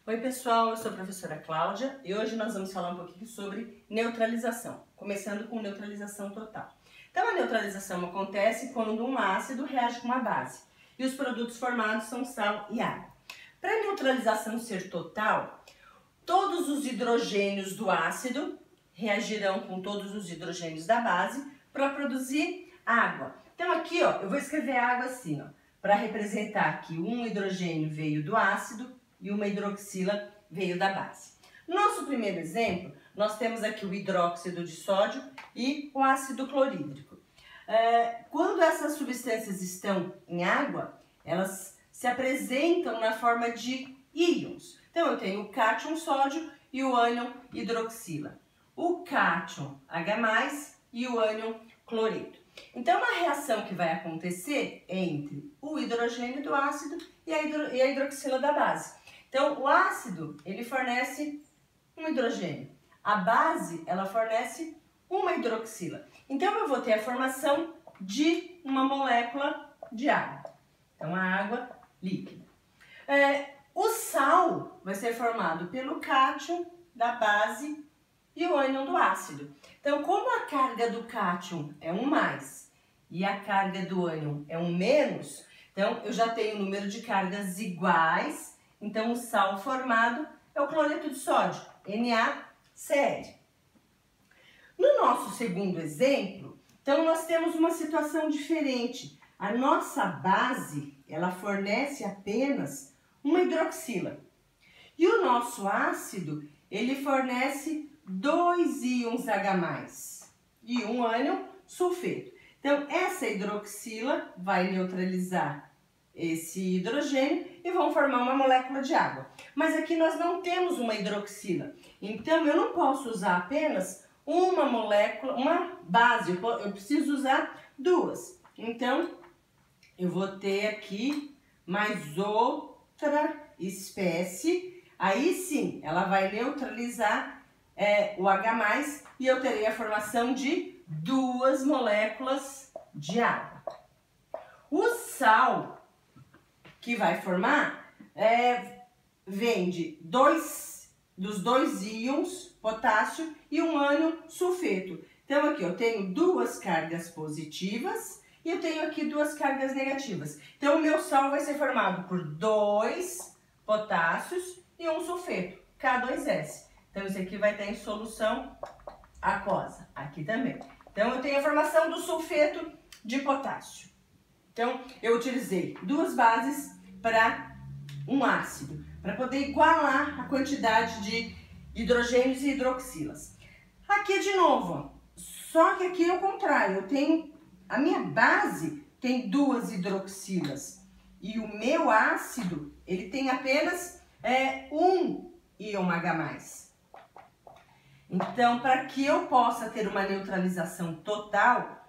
Oi pessoal, eu sou a professora Cláudia e hoje nós vamos falar um pouquinho sobre neutralização, começando com neutralização total. Então a neutralização acontece quando um ácido reage com uma base e os produtos formados são sal e água. Para a neutralização ser total, todos os hidrogênios do ácido reagirão com todos os hidrogênios da base para produzir água. Então aqui ó, eu vou escrever água assim ó, para representar que um hidrogênio veio do ácido e uma hidroxila veio da base. No nosso primeiro exemplo, nós temos aqui o hidróxido de sódio e o ácido clorídrico. Quando essas substâncias estão em água, elas se apresentam na forma de íons. Então eu tenho o cátion sódio e o ânion hidroxila. O cátion H+, e o ânion cloreto. Então a reação que vai acontecer é entre o hidrogênio do ácido e a hidroxila da base. Então, o ácido, ele fornece um hidrogênio. A base, ela fornece uma hidroxila. Então, eu vou ter a formação de uma molécula de água. Então, a água líquida. O sal vai ser formado pelo cátion da base e o ânion do ácido. Então, como a carga do cátion é 1+, e a carga do ânion é 1-, então, eu já tenho o número de cargas iguais. Então, o sal formado é o cloreto de sódio, NaCl. No nosso segundo exemplo, então, nós temos uma situação diferente. A nossa base, ela fornece apenas uma hidroxila. E o nosso ácido, ele fornece 2 íons H+, e um ânion sulfeto. Então, essa hidroxila vai neutralizar esse hidrogênio e vão formar uma molécula de água. Mas aqui nós não temos uma hidroxila, então eu não posso usar apenas uma molécula, uma base, eu preciso usar duas. Então, eu vou ter aqui mais outra espécie, aí sim, ela vai neutralizar o H+, e eu terei a formação de 2 moléculas de água. O sal que vai formar vem dos dois íons, potássio, e um ânion sulfeto. Então aqui eu tenho 2 cargas positivas e eu tenho aqui 2 cargas negativas. Então o meu sal vai ser formado por 2 potássios e um sulfeto, K2S. Então isso aqui vai estar em solução aquosa, aqui também. Então eu tenho a formação do sulfeto de potássio. Então, eu utilizei 2 bases para um ácido, para poder igualar a quantidade de hidrogênios e hidroxilas. Aqui de novo, só que aqui é o contrário, eu tenho, a minha base tem 2 hidroxilas e o meu ácido, ele tem apenas um íon H+. Então, para que eu possa ter uma neutralização total,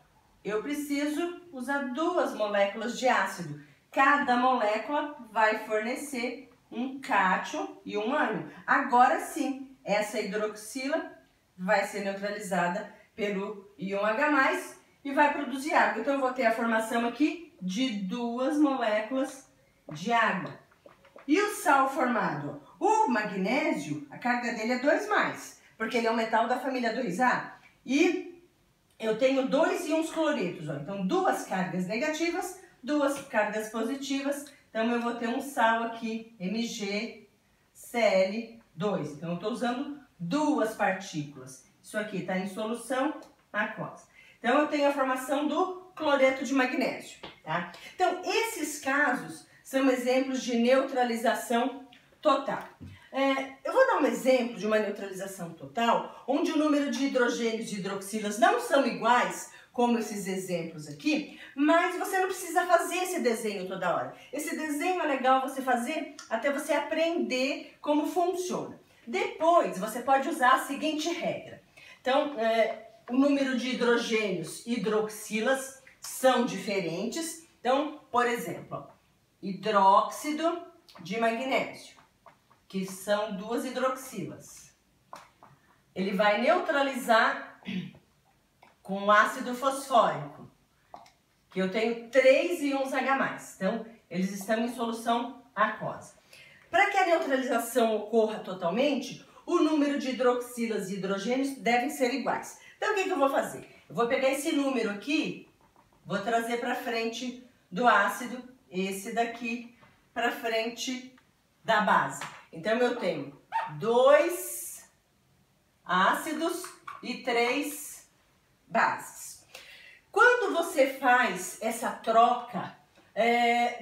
eu preciso usar 2 moléculas de ácido. Cada molécula vai fornecer um cátion e um ânion. Agora sim, essa hidroxila vai ser neutralizada pelo íon H+, e vai produzir água. Então, eu vou ter a formação aqui de 2 moléculas de água. E o sal formado? O magnésio, a carga dele é 2+, porque ele é um metal da família 2A. E eu tenho 2 íons cloretos, ó. Então 2 cargas negativas, 2 cargas positivas. Então eu vou ter um sal aqui, MgCl2. Então eu estou usando 2 partículas. Isso aqui está em solução aquosa. Então eu tenho a formação do cloreto de magnésio, tá? Então esses casos são exemplos de neutralização total. Eu vou dar um exemplo de uma neutralização total, onde o número de hidrogênios e hidroxilas não são iguais, como esses exemplos aqui, mas você não precisa fazer esse desenho toda hora. Esse desenho é legal você fazer até você aprender como funciona. Depois, você pode usar a seguinte regra. Então, o número de hidrogênios e hidroxilas são diferentes. Então, por exemplo, hidróxido de magnésio, que são 2 hidroxilas. Ele vai neutralizar com o ácido fosfórico, que eu tenho 3 íons H+. Então, eles estão em solução aquosa. Para que a neutralização ocorra totalmente, o número de hidroxilas e hidrogênios devem ser iguais. Então, o que eu vou fazer? Eu vou pegar esse número aqui, vou trazer para frente do ácido, esse daqui para frente da base. Então, eu tenho 2 ácidos e 3 bases. Quando você faz essa troca,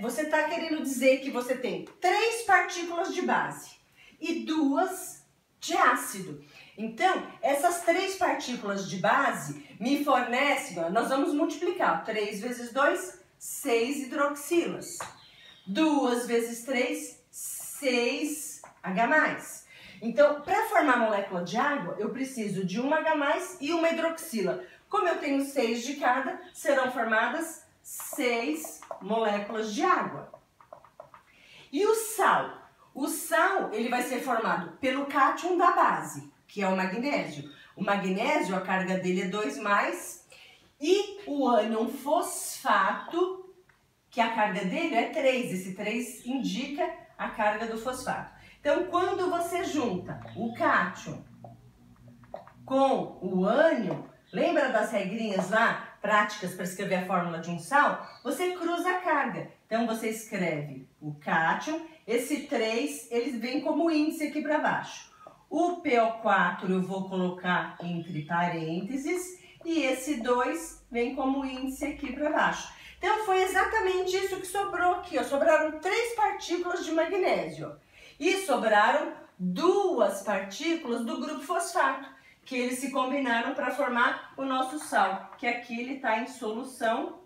você está querendo dizer que você tem 3 partículas de base e 2 de ácido. Então, essas 3 partículas de base me fornecem, nós vamos multiplicar, 3 vezes 2, 6 hidroxilas. 2 vezes 3, 6 H+. Então, para formar molécula de água, eu preciso de uma H+ e uma hidroxila. Como eu tenho 6 de cada, serão formadas 6 moléculas de água. E o sal? O sal, ele vai ser formado pelo cátion da base, que é o magnésio. O magnésio, a carga dele é 2+, e o ânion fosfato, que a carga dele é 3. Esse 3 indica a carga do fosfato. Então, quando você junta o cátion com o ânion, lembra das regrinhas lá, práticas para escrever a fórmula de um sal? Você cruza a carga. Então, você escreve o cátion, esse 3, eles vêm como índice aqui para baixo. O PO4 eu vou colocar entre parênteses e esse 2 vem como índice aqui para baixo. Então, foi exatamente isso que sobrou aqui, ó. Sobraram 3 partículas de magnésio e sobraram 2 partículas do grupo fosfato, que eles se combinaram para formar o nosso sal, que aqui ele está em solução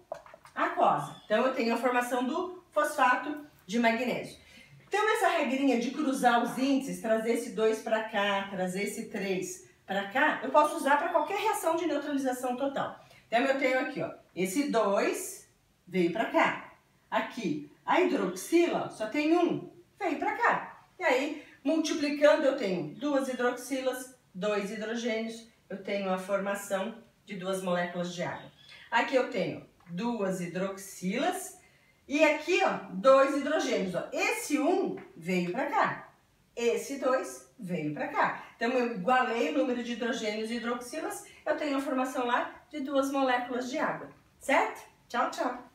aquosa. Então, eu tenho a formação do fosfato de magnésio. Então, essa regrinha de cruzar os índices, trazer esse 2 para cá, trazer esse 3 para cá, eu posso usar para qualquer reação de neutralização total. Então, eu tenho aqui, ó, esse 2 veio para cá. Aqui, a hidroxila, só tem 1, veio para cá. E aí, multiplicando, eu tenho 2 hidroxilas, 2 hidrogênios, eu tenho a formação de 2 moléculas de água. Aqui eu tenho 2 hidroxilas e aqui, ó, 2 hidrogênios. Ó. Esse 1 veio para cá, esse 2 veio para cá. Então, eu igualei o número de hidrogênios e hidroxilas, eu tenho a formação lá de 2 moléculas de água, certo? Tchau, tchau!